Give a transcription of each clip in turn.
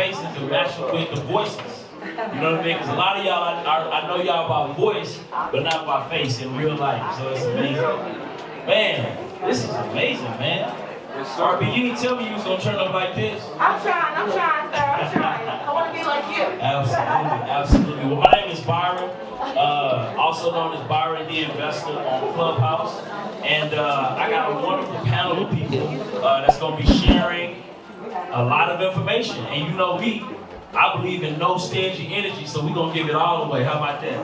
faces to match with the voices. You know what I mean? Because a lot of y'all, I know y'all by voice, but not by face in real life. So it's amazing. Man, this is amazing, man. RB, you didn't tell me you was going to turn up like this. I'm trying, sir. I'm trying. I want to be like you. Absolutely. Well, my name is Byron, also known as Byron the Investor on Clubhouse. And I got a wonderful panel of people that's going to be sharing a lot of information. And you know me, I believe in no stingy energy, so we're going to give it all away. How about that?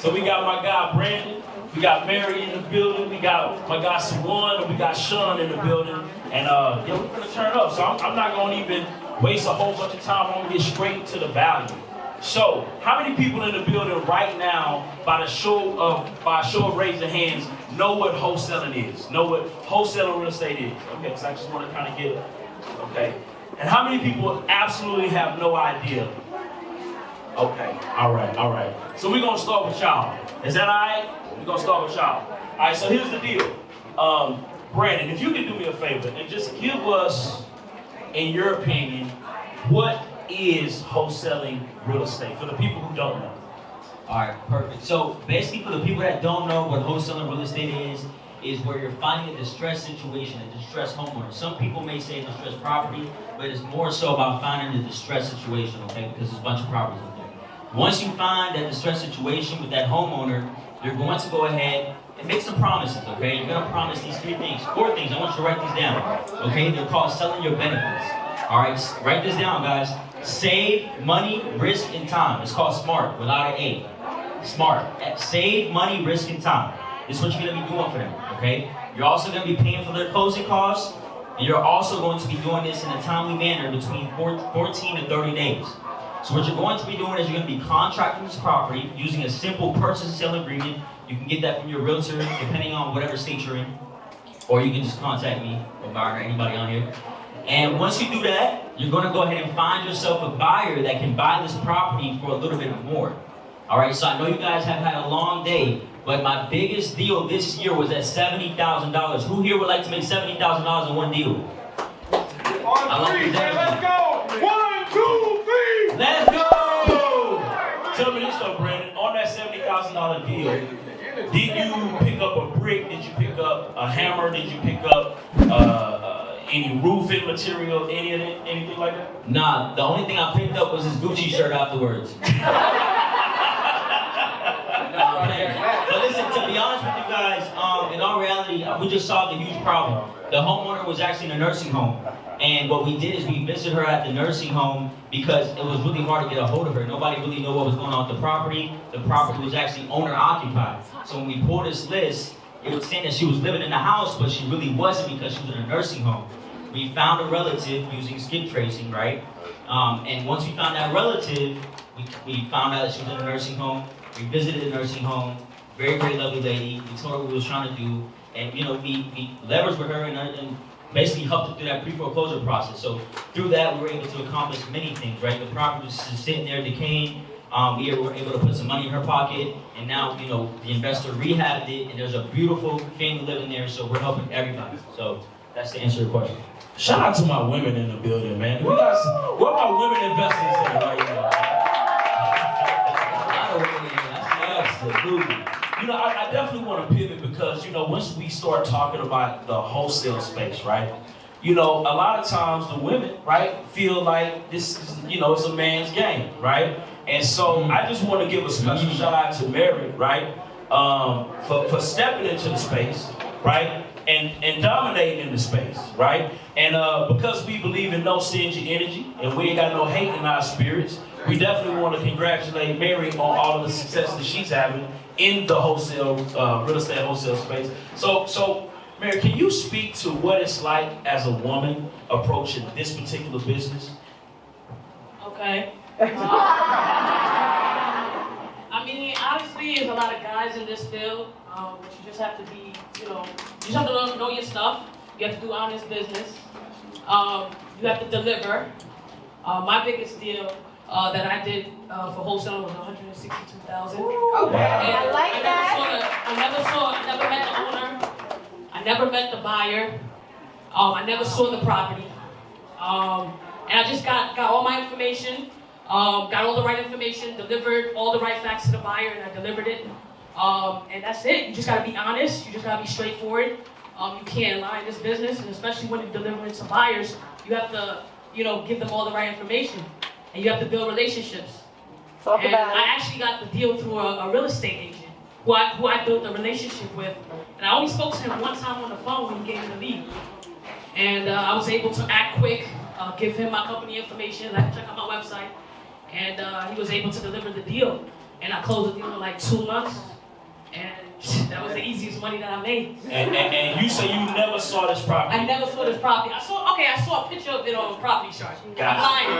So we got my guy Brandon, we got Mary in the building, we got my guy Sawan, and we got Sean in the building. And yeah, we're going to turn up. So I'm not going to even waste a whole bunch of time. I'm going to get straight to the value. So, how many people in the building right now, by a show of raising hands, know what wholesaling is? Know what wholesaling real estate is? Okay, so I just want to kind of get it. Okay. And how many people absolutely have no idea? Okay, all right. So we're going to start with y'all. Is that all right? We're going to start with y'all. All right, so here's the deal. Brandon, if you could do me a favor and just give us, in your opinion, what is wholesaling real estate for the people who don't know? All right, perfect. So basically, for the people that don't know what wholesaling real estate is where you're finding a distressed situation, a distressed homeowner. Some people may say a distressed property, but it's more so about finding a distressed situation, okay? Because there's a bunch of properties out there. Once you find that distressed situation with that homeowner, you're going to go ahead and make some promises, okay? You're going to promise these four things. I want you to write these down, okay? They're called selling your benefits. All right, write this down, guys. Save money, risk, and time. It's called SMART without an A. SMART. Save money, risk, and time. This is what you're going to be doing for them, okay? You're also going to be paying for their closing costs, and you're also going to be doing this in a timely manner between 14 to 30 days. So what you're going to be doing is you're going to be contracting this property using a simple purchase and sale agreement. You can get that from your realtor, depending on whatever state you're in, or you can just contact me or Byron or anybody on here. And once you do that, you're going to go ahead and find yourself a buyer that can buy this property for a little bit more. All right, so I know you guys have had a long day, but my biggest deal this year was at $70,000. Who here would like to make $70,000 in one deal? On three, let's go! 1, 2, 3! Let's go! Tell me this though, Brandon. On that $70,000 deal, did you pick up a brick? Did you pick up a hammer? Did you pick up any roofing material? Anything like that? Nah, the only thing I picked up was his Gucci shirt afterwards. But listen, to be honest with you guys, in all reality, we just solved a huge problem. The homeowner was actually in a nursing home. And what we did is we visited her at the nursing home because it was really hard to get a hold of her. Nobody really knew what was going on with the property. The property was actually owner occupied. So when we pulled this list, it was saying that she was living in the house, but she really wasn't because she was in a nursing home. We found a relative using skip tracing, right? And once we found that relative, we found out that she was in a nursing home. We visited the nursing home. Very, very lovely lady. We told her what we was trying to do. And, you know, we leveraged with her and basically helped her through that pre-foreclosure process. So through that, we were able to accomplish many things, right? The property was just sitting there decaying. We were able to put some money in her pocket. And now, you know, the investor rehabbed it. And there's a beautiful family living there. So we're helping everybody. So that's the answer to your question. Shout out to my women in the building, man. We got where my women investors at right now? Absolutely. You know, I definitely want to pivot because, you know, once we start talking about the wholesale space, right? You know, a lot of times the women, right, feel like this is, you know, it's a man's game, right? And so I just want to give a special shout out to Mary, right, for stepping into the space, right, and dominating in the space, right? And because we believe in no stingy energy and we ain't got no hate in our spirits, we definitely want to congratulate Mary on all of the success that she's having in the wholesale, real estate wholesale space. So, Mary, can you speak to what it's like as a woman approaching this particular business? Okay. I mean, obviously, there's a lot of guys in this field, but you just have to be, you know, you just have to know your stuff. You have to do honest business. You have to deliver. My biggest deal that I did for wholesale was $162,000. Okay, I like that. I never met the owner. I never met the buyer. I never saw the property. And I just got all my information, got all the right information, delivered all the right facts to the buyer, and I delivered it. And that's it. You just gotta be honest. You just gotta be straightforward. You can't lie in this business, and especially when you're delivering to buyers, you have to, give them all the right information, and you have to build relationships. And I actually got the deal through a real estate agent who I built a relationship with, and I only spoke to him one time on the phone when he gave me the lead. And I was able to act quick, give him my company information, check out my website, and he was able to deliver the deal. And I closed the deal in like 2 months, and that was the easiest money that I made. And you say you never saw this property? I never saw this property. I saw a picture of it on Property Shark. I'm Gotcha. lying.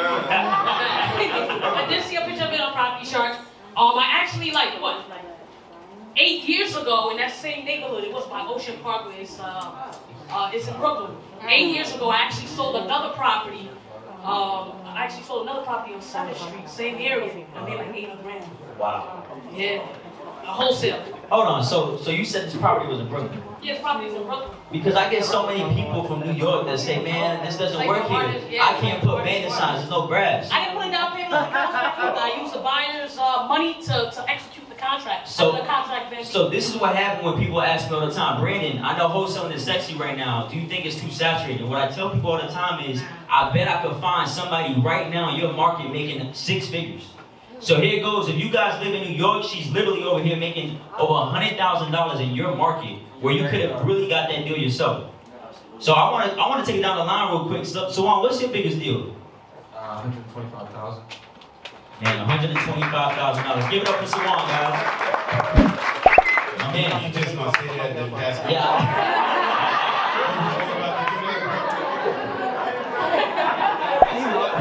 I did see a picture of it on Property Shark. I actually 8 years ago in that same neighborhood, it was by Ocean Parkway. It's in Brooklyn. 8 years ago, I actually sold another property. On 7th Street, same area. I made like $800,000. Wow. Yeah, a wholesale. Hold on, so you said this property was in Brooklyn? Yeah, this property is in Brooklyn. Because I get so many people from New York that say, man, this doesn't work here. I can't put maintenance signs, there's no grass. I didn't put a down payment on the contract. I used the buyer's money to execute the contract. So this is what happened when people ask me all the time, Brandon, I know wholesaling is sexy right now. Do you think it's too saturated? What I tell people all the time is, I bet I could find somebody right now in your market making 6 figures. So here it goes. If you guys live in New York, she's literally over here making over $100,000 in your market, where you could have really got that deal yourself. So I want to take it down the line real quick. So what's your biggest deal? $125,000. Man, $125,000. Give it up for Sawan, guys. My man. You just gonna say that and then pass me? Yeah.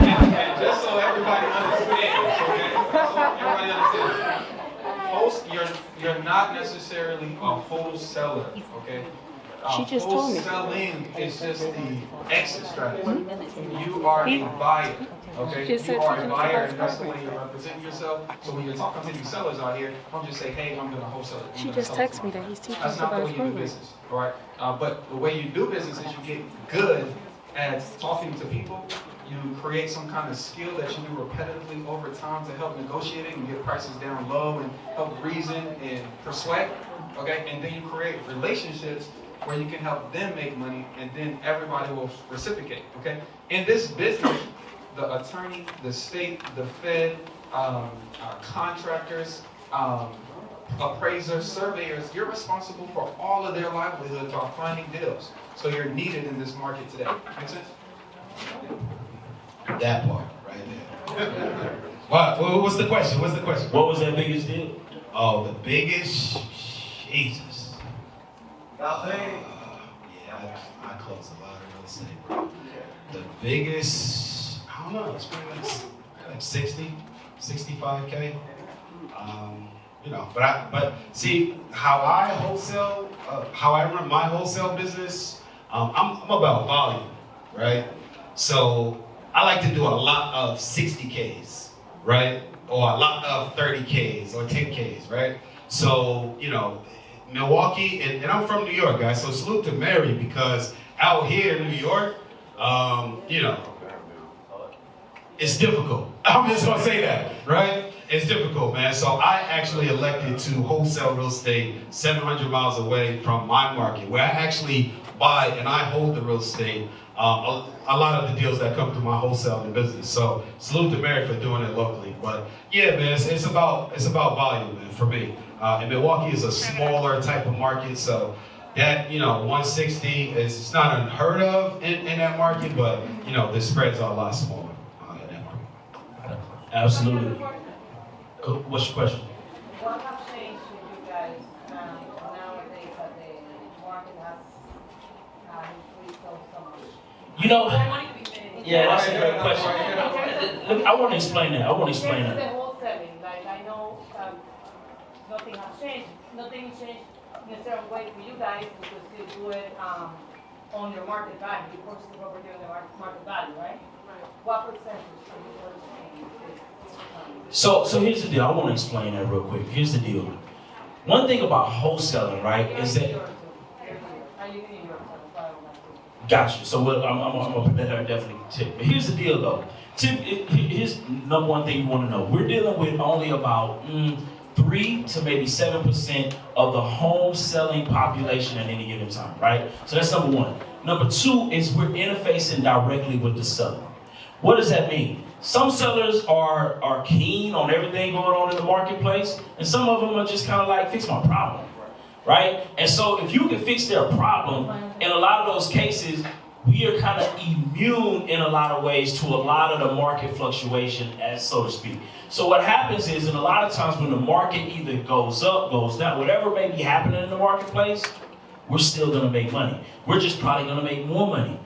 And just so everybody understands, you're not necessarily a wholesaler, okay? She just told me. Wholesaling is just the exit strategy. You are a buyer, okay? She said You are she a just buyer, about and that's the way you represent yourself. So when you're talking to these sellers out here, don't just say, hey, I'm gonna wholesale it. She just texted me that he's teaching That's us not the about way his you do program. business, all right? But the way you do business is you get good at talking to people. You create some kind of skill that you do repetitively over time to help negotiating and get prices down low and help reason and persuade, okay? And then you create relationships where you can help them make money, and then everybody will reciprocate, okay? In this business, the attorney, the state, the Fed, contractors, appraisers, surveyors, you're responsible for all of their livelihood by finding deals. So you're needed in this market today. Make sense? That part right there. What's the question? What's the question? What was that biggest deal? Oh, the biggest? Jesus. Yeah, I close a lot of real estate, bro. The biggest, I don't know, it's probably like 60, 65K. But see, how I wholesale, how I run my wholesale business, I'm about volume, right? So I like to do a lot of 60Ks, right? Or a lot of 30Ks or 10Ks, right? So, Milwaukee, and I'm from New York, guys, so salute to Mary, because out here in New York, it's difficult. I'm just gonna say that, right? It's difficult, man. So I actually elected to wholesale real estate 700 miles away from my market, where I actually buy and I hold the real estate. A lot of the deals that come through my wholesaling business. So salute to Mary for doing it locally. But yeah, man, it's about volume, man, for me. And Milwaukee is a smaller type of market, so that 160 it's not unheard of in that market, but the spreads are a lot smaller in that market. Absolutely. What's your question? What has changed with you guys nowadays that the market has increased so much? More money to be made. Yeah, that's a great question. Look, I want to explain that. The wholesaling, like I know nothing has changed. Nothing changed in a certain way for you guys because you do it on your market value. You purchase the property on the market value, right? What percentage are you purchasing? So here's the deal. I want to explain that real quick. Here's the deal. One thing about wholesaling, right, is that Gotcha. So I'm gonna put that there definitely tip. But here's the deal though. Here's number one thing you want to know. We're dealing with only about 3 to maybe 7% of the home selling population at any given time, right? So that's number one. Number two is we're interfacing directly with the seller. What does that mean? Some sellers are keen on everything going on in the marketplace, and some of them are just kind of like, fix my problem, right? And so if you can fix their problem, in a lot of those cases, we are kind of immune in a lot of ways to a lot of the market fluctuation, as so to speak. So what happens is, in a lot of times when the market either goes up, goes down, whatever may be happening in the marketplace, we're still gonna make money. We're just probably gonna make more money,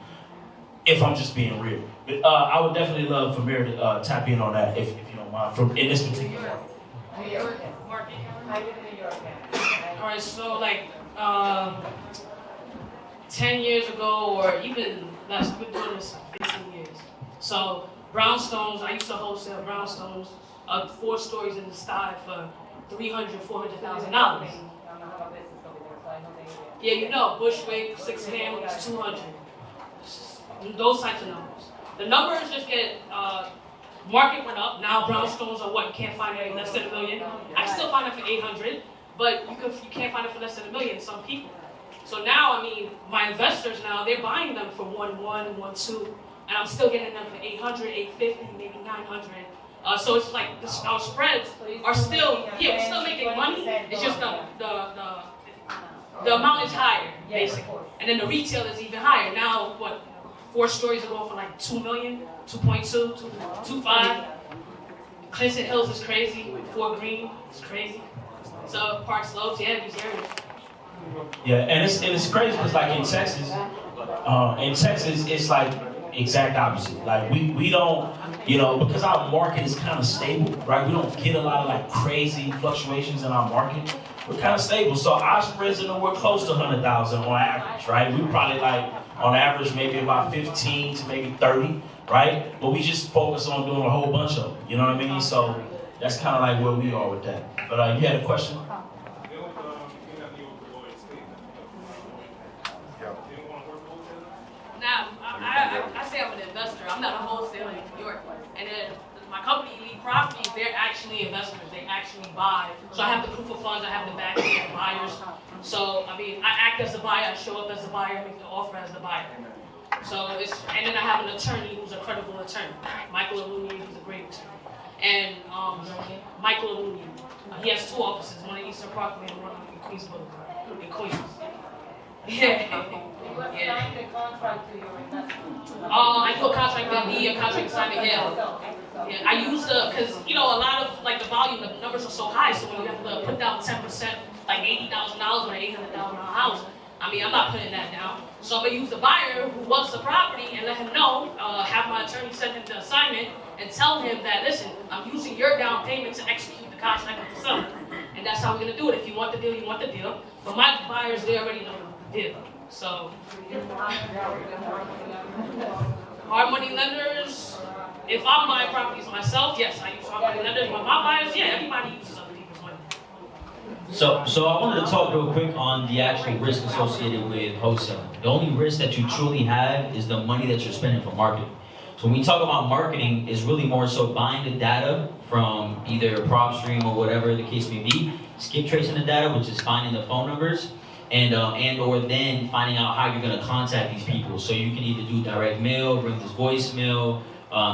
if I'm just being real. But I would definitely love for Mary to tap in on that, if you don't mind, in this particular market. New York. Market. I live in New York. All right, so like 10 years ago, or even less, I've been doing this 15 years. So Brownstones, I used to wholesale Brownstones, 4 stories in the style for $300,000, $400,000. Yeah, you know, Bushwick, 6 families, 200. Those types of numbers. The numbers just get, market went up. Now Brownstones are what you can't find it less than $1 million. I can still find it for 800, but you can't find it for less than $1 million. Some people. So now, I mean, my investors now, they're buying them for 1.1, 1.2, and I'm still getting them for 800, 850, maybe 900. So it's like our spreads are still, we're still making money. It's just the amount is higher, basically. And then the retail is even higher. Now, what, 4 stories are going for like 2 million, 2.2, 2.5. Clinton Hills is crazy. Fort Greene is crazy. So Park Slopes, yeah, these areas. Yeah, and it's crazy because like in Texas, it's like exact opposite. Like we don't, because our market is kind of stable, right? We don't get a lot of like crazy fluctuations in our market. We're kind of stable, so our spreads are nowhere close to 100,000 on average, right? We probably like on average maybe about 15 to maybe 30, right? But we just focus on doing a whole bunch of them. You know what I mean? So that's kind of like where we are with that. But you had a question? Now, I say I'm an investor. I'm not a wholesaler in New York. And then my company, Elite Properties, they're actually investors. They actually buy. So I have the proof of funds. I have the backing of buyers. So, I mean, I act as the buyer. I show up as the buyer, make the offer as the buyer. So and then I have an attorney who's a credible attorney. Michael Aluni, he's a great attorney. And Michael Aluni, he has 2 offices, one in Eastern Parkway and one in Queensboro, in Queens. Yeah. Sign the contract to your investment. I do a contract with me, a contract signed with him. Yeah, I use because a lot of like the volume, the numbers are so high, so when you have to put down 10%, like $80,000 on an $800,000 house, I mean, I'm not putting that down. So I'm gonna use the buyer who wants the property and let him know, have my attorney send him the assignment and tell him that, listen, I'm using your down payment to execute the contract with the seller. And that's how we're gonna do it. If you want the deal, you want the deal. But my buyers, they already know the deal. So, hard money lenders, if I'm buying properties myself, yes, I use hard money lenders. But my buyers, yeah, everybody uses other people's money. So I wanted to talk real quick on the actual risk associated with wholesaling. The only risk that you truly have is the money that you're spending for marketing. So when we talk about marketing, it's really more so buying the data from either PropStream or whatever the case may be, skip tracing the data, which is finding the phone numbers, and or then finding out how you're going to contact these people. So you can either do direct mail, bring this voicemail,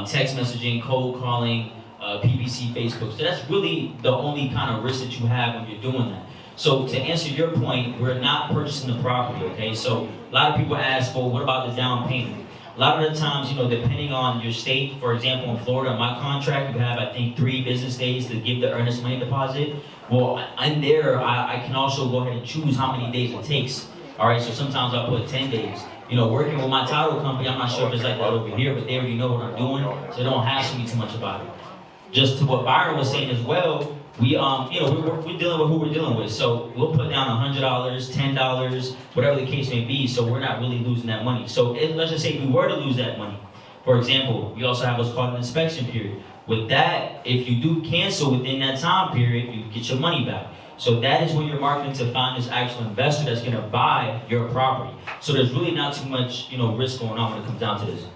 text messaging, cold calling, PPC, Facebook. So that's really the only kind of risk that you have when you're doing that. So to answer your point, we're not purchasing the property, okay? So a lot of people ask, well, what about the down payment? A lot of the times, depending on your state, for example, in Florida, in my contract, you have, I think, 3 business days to give the earnest money deposit. Well, in there, I can also go ahead and choose how many days it takes. All right, so sometimes I put 10 days. Working with my title company, I'm not sure if it's like that over here, but they already know what I'm doing, so they don't hassle me too much about it. Just to what Byron was saying as well, we're dealing with who we're dealing with. So we'll put down $100, $10, whatever the case may be, so we're not really losing that money. So let's just say we were to lose that money. For example, we also have what's called an inspection period. With that, if you do cancel within that time period, you get your money back. So that is when you're marketing to find this actual investor that's gonna buy your property. So there's really not too much, risk going on when it comes down to this.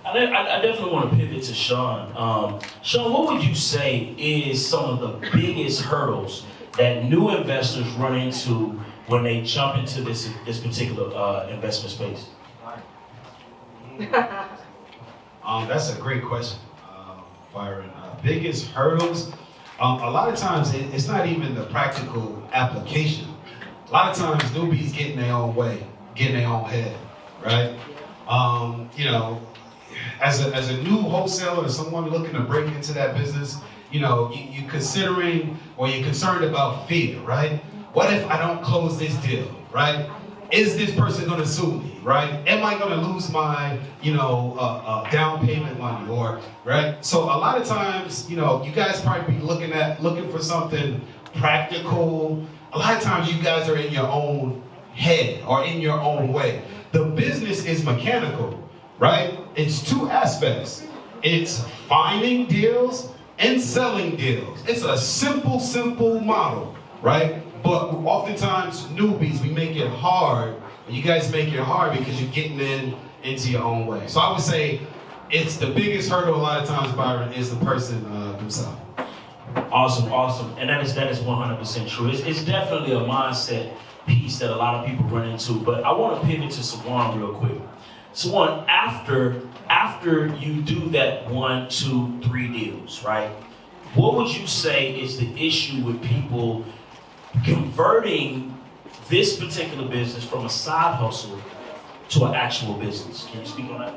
I definitely want to pivot to Sean. Sean, what would you say is some of the biggest hurdles that new investors run into when they jump into this particular investment space? That's a great question, Byron. Biggest hurdles. A lot of times it's not even the practical application. A lot of times newbies get in their own way, get in their own head, right? As a new wholesaler or someone looking to break into that business, you're considering or you're concerned about fear, right? What if I don't close this deal, right? Is this person going to sue me, right? Am I going to lose my, down payment money, or right? So a lot of times, you guys probably be looking for something practical. A lot of times, you guys are in your own head or in your own way. The business is mechanical, right? It's two aspects. It's finding deals and selling deals. It's a simple model, right? But oftentimes, newbies, we make it hard. You guys make it hard because you're getting into your own way. So I would say it's the biggest hurdle a lot of times, Byron, is the person themselves. Awesome. And that is 100% true. It's definitely a mindset piece that a lot of people run into. But I want to pivot to Sawan real quick. Sawan, after you do that 1, 2, 3 deals, right? What would you say is the issue with people converting this particular business from a side hustle to an actual business? Can you speak on that?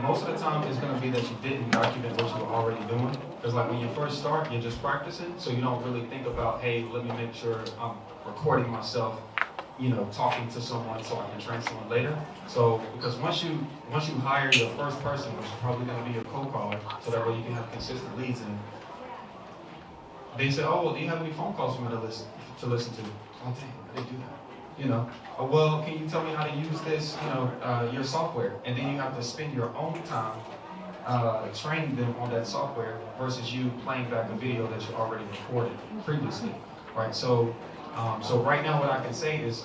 Most of the time it's going to be that you didn't document what you were already doing. Because like when you first start, you're just practicing, so you don't really think about, hey, let me make sure I'm recording myself, talking to someone so I can train someone later. So because once you hire your first person, which is probably going to be your cold caller, so that way you can have consistent leads, and they say, oh, well, do you have any phone calls for me to listen to? Oh, dang, I didn't do that. Well, can you tell me how to use this, your software? And then you have to spend your own time training them on that software versus you playing back a video that you already recorded previously, right? So right now what I can say is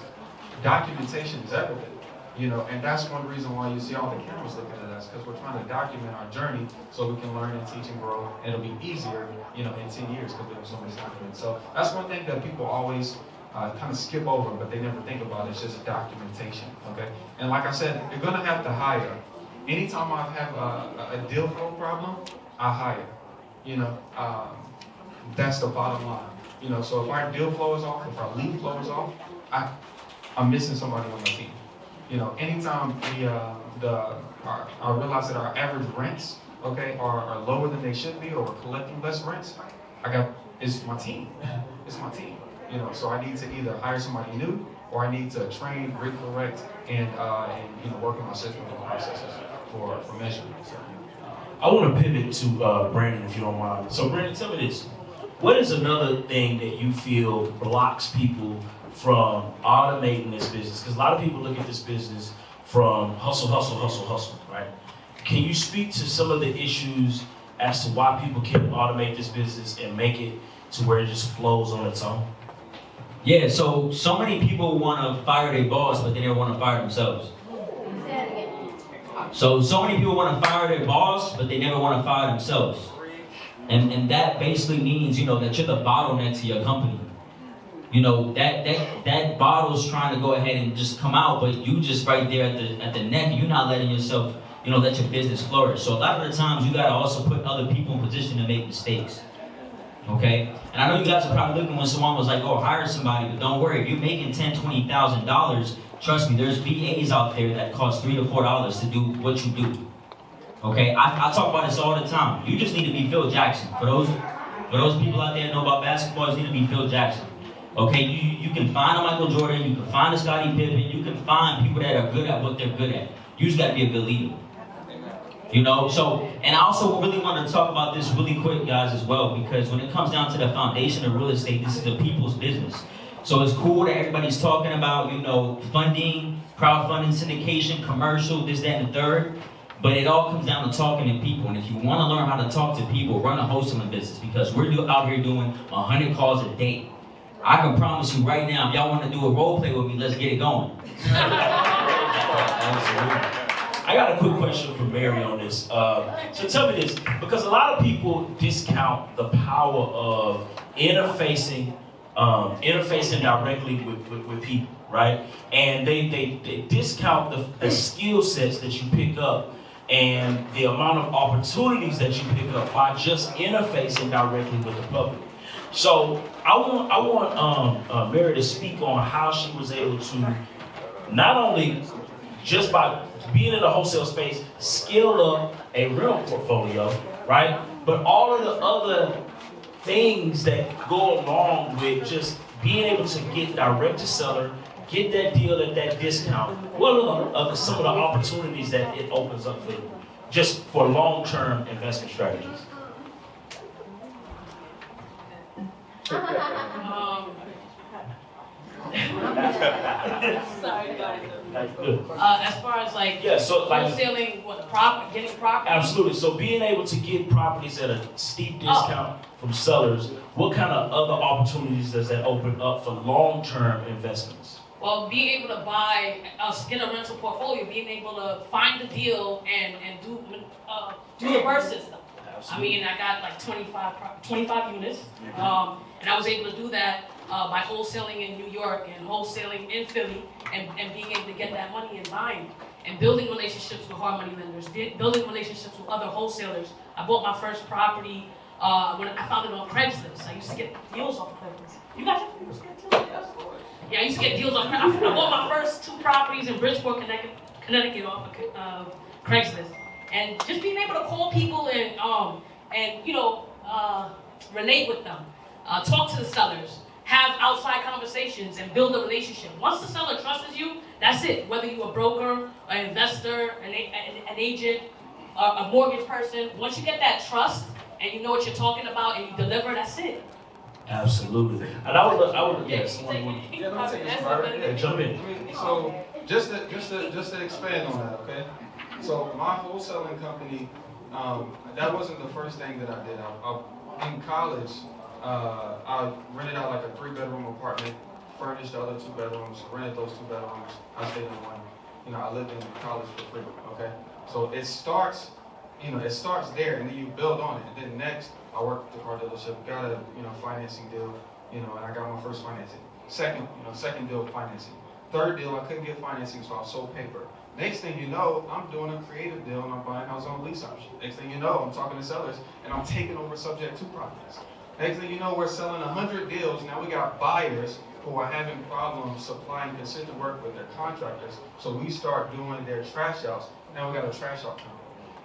documentation is everything, and that's one reason why you see all the cameras looking at us, because we're trying to document our journey so we can learn and teach and grow, and it'll be easier, in 10 years because we have so much documents. So that's one thing that people always kind of skip over, but they never think about. It's just documentation, okay? And like I said, you're gonna have to hire. Anytime I have a deal flow problem, I hire. That's the bottom line. So if our deal flow is off, if our lead flow is off, I'm missing somebody on my team. Anytime I realize that our average rents, okay, are lower than they should be, or we're collecting less rents, it's my team. It's my team. So I need to either hire somebody new, or I need to train, recorrect, and work on my systems and processes for measurement. So, I want to pivot to Brandon, if you don't mind. So Brandon, tell me this. What is another thing that you feel blocks people from automating this business? Because a lot of people look at this business from hustle, right? Can you speak to some of the issues as to why people can't automate this business and make it to where it just flows on its own? Yeah, so many people want to fire their boss, but they never want to fire themselves. So many people want to fire their boss, but they never want to fire themselves. And that basically means, that you're the bottleneck to your company. That bottle's trying to go ahead and just come out, but you just right there at the neck, you're not letting yourself, let your business flourish. So a lot of the times you gotta also put other people in position to make mistakes. Okay? And I know you guys are probably looking when someone was like, oh, hire somebody, but don't worry, if you're making $10,000, $20,000, trust me, there's VAs out there that cost $3 to $4 to do what you do. Okay? I talk about this all the time. You just need to be Phil Jackson. For those people out there that know about basketball, you need to be Phil Jackson. Okay? You can find a Michael Jordan, you can find a Scottie Pippen, you can find people that are good at what they're good at. You just gotta be a good leader. So, and I also really want to talk about this really quick, guys, as well, because when it comes down to the foundation of real estate, this is a people's business. So it's cool that everybody's talking about, funding, crowdfunding, syndication, commercial, this, that, and the third, but it all comes down to talking to people. And if you want to learn how to talk to people, run a wholesaling business, because we're out here doing 100 calls a day. I can promise you right now, if y'all want to do a role play with me, let's get it going. Absolutely. I got a quick question for Mary on this. So tell me this, because a lot of people discount the power of interfacing directly with people, right? And they discount the skill sets that you pick up and the amount of opportunities that you pick up by just interfacing directly with the public. So I want Mary to speak on how she was able to not only just by being in the wholesale space scale up a rental portfolio, right? But all of the other things that go along with just being able to get direct to seller, get that deal at that discount. What are some of the opportunities that it opens up for you, just for long-term investment strategies? Sorry, guys. That's good. As far as like Yeah, so like wholesaling, getting property. absolutely. So being able to get properties at a steep discount from sellers, what kind of other opportunities does that open up for long-term investments? Well, being able to get a rental portfolio, being able to find the deal and do the burst system. I mean, I got like 25 units, and I was able to do that by wholesaling in New York and wholesaling in Philly, and being able to get that money and buying and building relationships with hard money lenders, building relationships with other wholesalers. I bought my first property when I found it on Craigslist. I used to get deals off of Craigslist. You guys have Craigslist too? Yeah, I used to get deals off. I bought my first 2 properties in Bridgeport, Connecticut off of Craigslist. And just being able to call people and relate with them, talk to the sellers, have outside conversations, and build a relationship. Once the seller trusts you, that's it. Whether you're a broker, an investor, an agent, a mortgage person, once you get that trust and you know what you're talking about and you deliver, that's it. Absolutely. And I would yes. Jump in. So just to expand on that, okay? So my wholesaling company, that wasn't the first thing that I did. In college, I rented out like a 3-bedroom apartment, furnished the other 2 bedrooms, rented those 2 bedrooms. I stayed in one. I lived in college for free. Okay, so it starts there, and then you build on it. And then next, I worked at the car dealership, got a financing deal, and I got my first financing. Second deal financing. Third deal, I couldn't get financing, so I sold paper. Next thing you know, I'm doing a creative deal and I'm buying houses on lease option. Next thing you know, I'm talking to sellers and I'm taking over subject to properties. Next thing you know, we're selling 100 deals. Now we got buyers who are having problems supplying consistent work with their contractors. So we start doing their trash outs. Now we got a trash out company.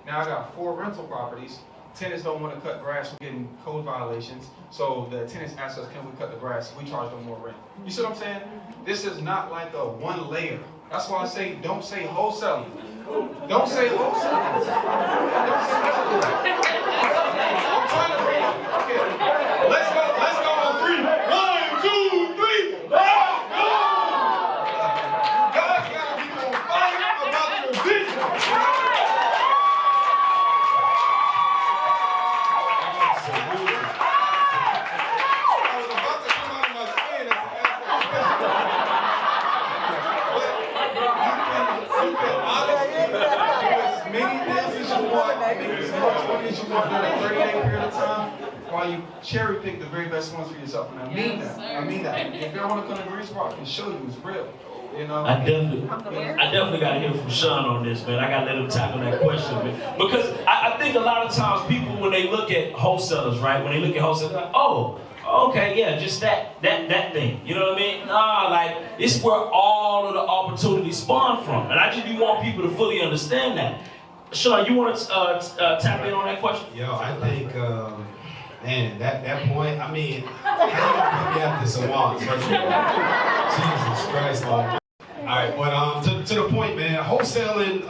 Now I got 4 rental properties. Tenants don't want to cut grass, we're getting code violations. So the tenants ask us, can we cut the grass? We charge them more rent. You see what I'm saying? This is not like a one layer. That's why I say, don't say wholesaling. Don't say wholesaling. Don't say wholesaling. I'm trying to bring it. Okay. Let's go on 3. 1, 2, 3. Let's go! God's got to be on fire about your vision. I was about to come out of my skin and ask that question. You can honestly do as many deals as you want, make as much money as you want during a 30-day period of time, while you cherry pick the very best ones for yourself. And I mean that. I mean that. If you don't want to come to Greensboro, I can show you it's real. I definitely got to hear from Sean on this, man. I got to let him tackle that question, man. Because I think a lot of times people, when they look at wholesalers, right? When they look at wholesalers, they're like, oh, okay, yeah, just that thing. You know what I mean? Nah, like, it's where all of the opportunities spawn from. And I just want people to fully understand that. Sean, you want to tap in on that question? Yo, I think, man, that point, I mean, how you gonna put me after Sawan, first of all? Jesus Christ, man. All right, but to the point, man, wholesaling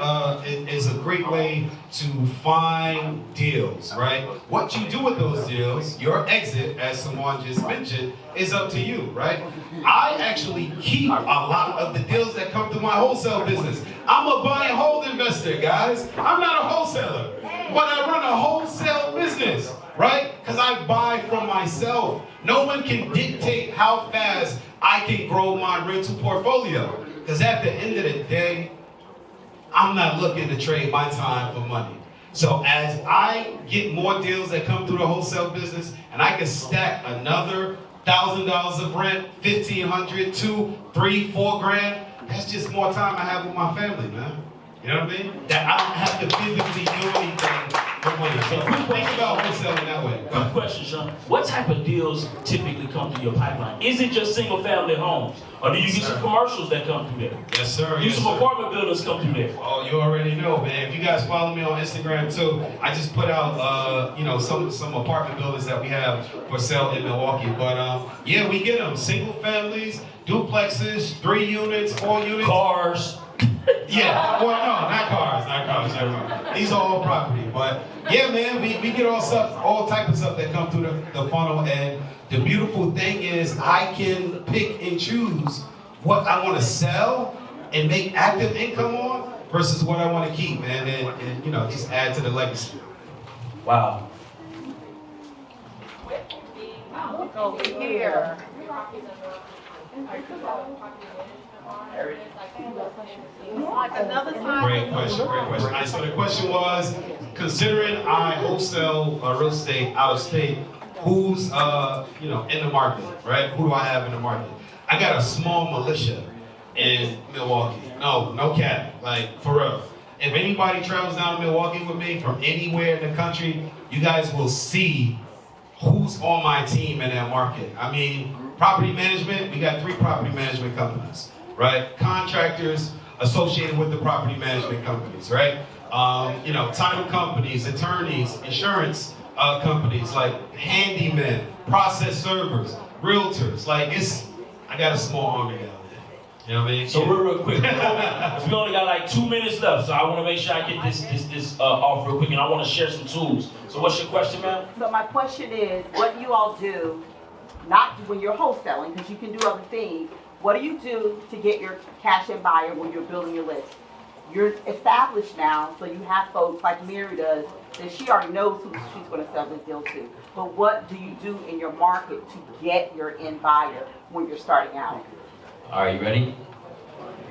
is a great way to find deals, right? What you do with those deals, your exit, as someone just mentioned, is up to you, right? I actually keep a lot of the deals that come through my wholesale business. I'm a buy and hold investor, guys. I'm not a wholesaler, but I run a wholesale business. is, right? Because I buy from myself. No one can dictate how fast I can grow my rental portfolio. Because at the end of the day, I'm not looking to trade my time for money. So as I get more deals that come through the wholesale business, and I can stack another $1,000 of rent, $1,500, $2, $3, $4 grand, that's just more time I have with my family, man. You know what I mean? That I don't have to physically do anything for money. So think about wholesaling that way. Good question, Sean. What type of deals typically come through your pipeline? Is it just single family homes? Or do you get some commercials that come through there? Yes, sir. Do Yes, some sir. apartment buildings come through there? Oh, you already know, man. If you guys follow me on Instagram too, I just put out, some apartment buildings that we have for sale in Milwaukee. But yeah, we get them. Single families, duplexes, 3 units, 4 units. Cars. Yeah, well, no, not cars. Never mind. These are all property, but yeah, man, we get all type of stuff that come through the funnel, and the beautiful thing is I can pick and choose what I want to sell and make active income on versus what I want to keep, man, and just add to the legacy. Wow. Go here. Another time. Great question. All right, so the question was, considering I wholesale real estate out of state, who's in the market, right? Who do I have in the market? I got a small militia in Milwaukee. No cap, like for real. If anybody travels down to Milwaukee with me from anywhere in the country, you guys will see who's on my team in that market. I mean, property management, we got 3 property management companies, right? Contractors associated with the property management companies, right? Title companies, attorneys, insurance companies, like handymen, process servers, realtors. I got a small army down there. You know what I mean? So real quick, we only got like 2 minutes left, so I want to make sure I get this off real quick, and I want to share some tools. So what's your question, ma'am? So my question is, what do you all do, not when you're wholesaling, because you can do other things, what do you do to get your cash in buyer when you're building your list? You're established now, so you have folks like Mary does, that she already knows who she's going to sell this deal to. But what do you do in your market to get your in buyer when you're starting out? All right, you ready?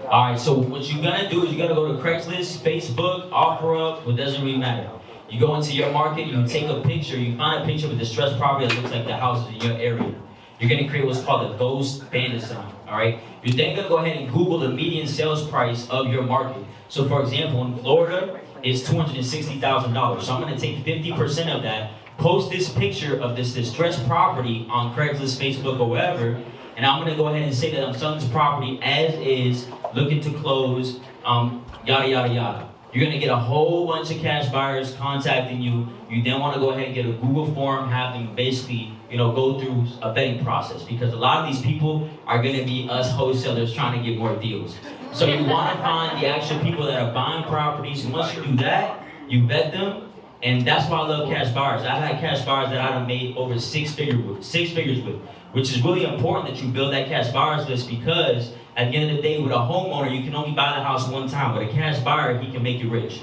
All right, so what you're gonna do is you're gonna go to Craigslist, Facebook, OfferUp, it doesn't really matter. You go into your market, you take a picture, you find a picture of a distressed property that looks like the houses in your area. You're gonna create what's called a ghost bandit sign, all right? You're then gonna go ahead and Google the median sales price of your market. So for example, in Florida, it's $260,000. So I'm gonna take 50% of that, post this picture of this distressed property on Craigslist, Facebook, or wherever, and I'm gonna go ahead and say that I'm selling this property as is, looking to close, yada, yada, yada. You're gonna get a whole bunch of cash buyers contacting you. You then wanna go ahead and get a Google form, have them basically, go through a vetting process, because a lot of these people are gonna be us wholesalers trying to get more deals. So you wanna find the actual people that are buying properties, and once you do that, you vet them, and that's why I love cash buyers. I've had cash buyers that I've made over 6 figures with, which is really important that you build that cash buyers list, because at the end of the day, with a homeowner, you can only buy the house one time. With a cash buyer, he can make you rich.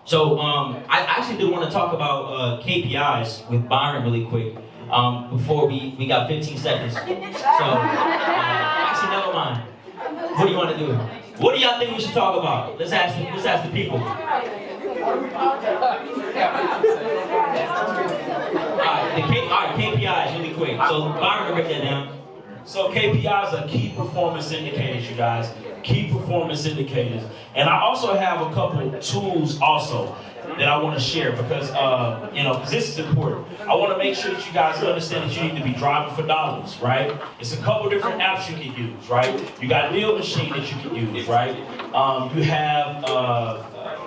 So I actually did want to talk about KPIs with Byron really quick before we got 15 seconds. So actually, never mind. What do you want to do? What do y'all think we should talk about? Let's ask the people. All right, KPIs really quick. So Byron will break that down. So KPIs are key performance indicators, you guys. Key performance indicators. And I also have a couple tools also that I want to share, because this is important. I want to make sure that you guys understand that you need to be driving for dollars, right? It's a couple different apps you can use, right? You got Deal Machine that you can use, right? You have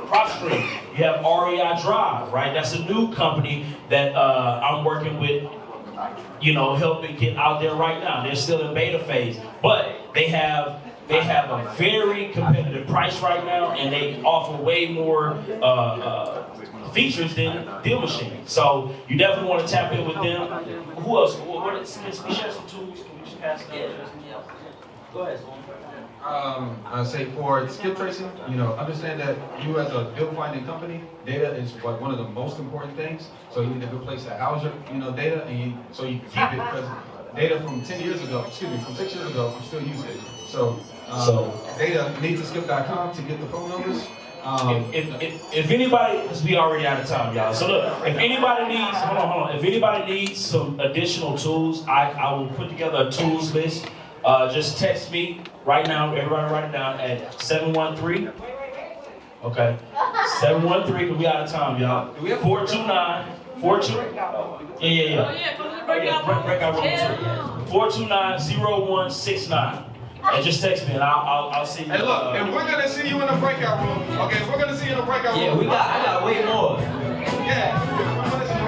PropStream. You have REI Drive, right? That's a new company that I'm working with, helping get out there right now. They're still in beta phase, but they have a very competitive price right now, and they offer way more features than Deal Machine. So you definitely want to tap in with them. Who else? Can we share some tools? Can we just pass it on? Go ahead. I say for skip tracing, understand that you as a bill finding company, data is like one of the most important things. So you need a good place to house your, data, and so you can keep it, because data from 10 years ago, from 6 years ago, I'm still using it. So data needs to skip.com to get the phone numbers. If anybody, because we already out of time, y'all. So look, if anybody needs, hold on. If anybody needs some additional tools, I will put together a tools list. Just text me right now. Everybody write it down at 713. Okay. 713, because we out of time, y'all. 429. 42. Yeah. Oh yeah, go to the breakout room. Breakout room. 429-0169. And just text me and I'll see you. Hey, look, if we're gonna see you in the breakout room, okay, if we're gonna see you in the breakout room. Yeah, I got way more.